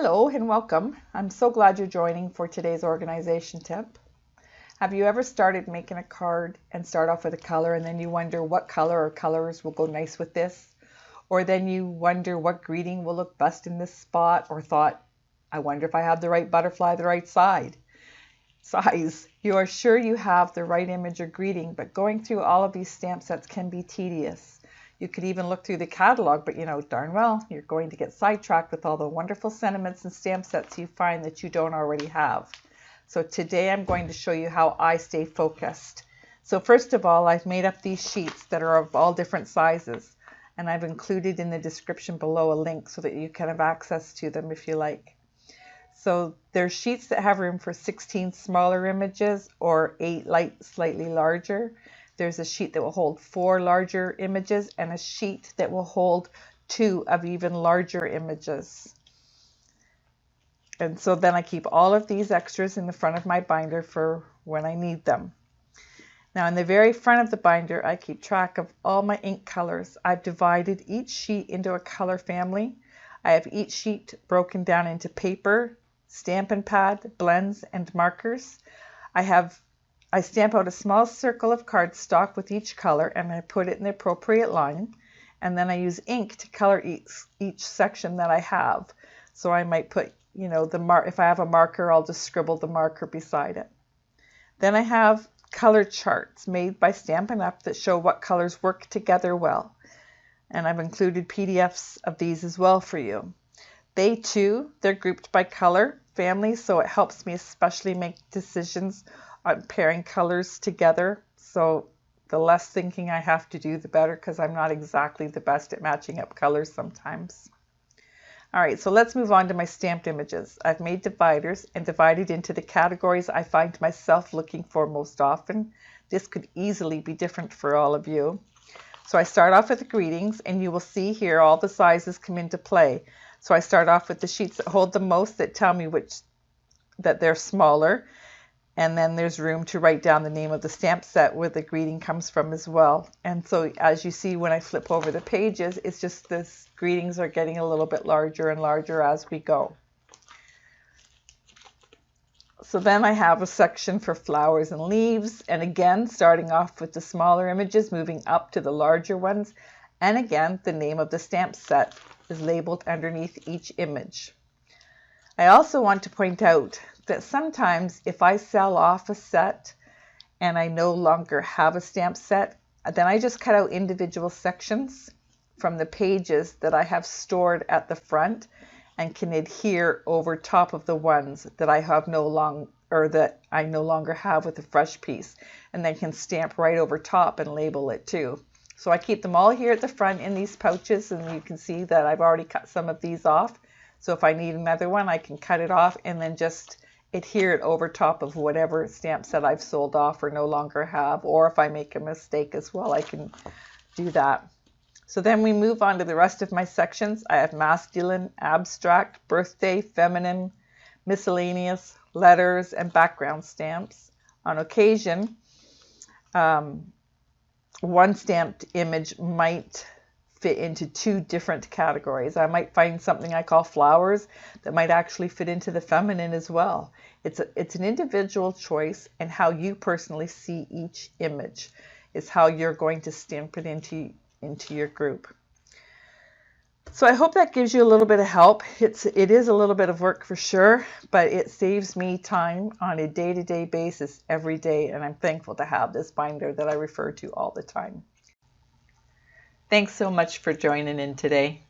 Hello and welcome. I'm so glad you're joining for today's organization tip. Have you ever started making a card and start off with a color and then you wonder what color or colors will go nice with this? Or then you wonder what greeting will look best in this spot, or thought, I wonder if I have the right butterfly the right size. You are sure you have the right image or greeting, but going through all of these stamp sets can be tedious. You could even look through the catalog, but you know darn well you're going to get sidetracked with all the wonderful sentiments and stamp sets you find that you don't already have. So today I'm going to show you how I stay focused. So first of all, I've made up these sheets that are of all different sizes, and I've included in the description below a link so that you can have access to them if you like. So there's sheets that have room for 16 smaller images or 8 slightly larger. There's a sheet that will hold 4 larger images and a sheet that will hold 2 of even larger images. And so then I keep all of these extras in the front of my binder for when I need them. Now in the very front of the binder, I keep track of all my ink colors. I've divided each sheet into a color family. I have each sheet broken down into paper, Stampin' Pad, blends, and markers. I stamp out a small circle of cardstock with each color and I put it in the appropriate line, and then I use ink to color each section that I have. So I might put, if I have a marker, I'll just scribble the marker beside it. Then I have color charts made by Stampin' Up! That show what colors work together well. And I've included PDFs of these as well for you. They're grouped by color family, so it helps me especially make decisions on pairing colors together. So the less thinking I have to do, the better, because I'm not exactly the best at matching up colors sometimes. All right, so let's move on to my stamped images. I've made dividers and divided into the categories I find myself looking for most often. This could easily be different for all of you. So I start off with the greetings, and you will see here all the sizes come into play. So I start off with the sheets that hold the most, that tell me that they're smaller. And then there's room to write down the name of the stamp set where the greeting comes from as well. And so as you see when I flip over the pages, it's just this greetings are getting a little bit larger and larger as we go. So then I have a section for flowers and leaves, and again starting off with the smaller images, moving up to the larger ones, and again the name of the stamp set is labeled underneath each image. I also want to point out that sometimes if I sell off a set and I no longer have a stamp set, then I just cut out individual sections from the pages that I have stored at the front and can adhere over top of the ones that I no longer have with a fresh piece, and then can stamp right over top and label it too. So I keep them all here at the front in these pouches, and you can see that I've already cut some of these off. So if I need another one, I can cut it off and then just adhere it over top of whatever stamp set I've sold off or no longer have. Or if I make a mistake as well, I can do that. So then we move on to the rest of my sections. I have masculine, abstract, birthday, feminine, miscellaneous, letters, and background stamps. On occasion, one stamped image might fit into 2 different categories. I might find something I call flowers that might actually fit into the feminine as well. It's an individual choice, and how you personally see each image is how you're going to stamp it into your group. So I hope that gives you a little bit of help. It is a little bit of work for sure, but it saves me time on a day-to-day basis every day, and I'm thankful to have this binder that I refer to all the time. Thanks so much for joining in today.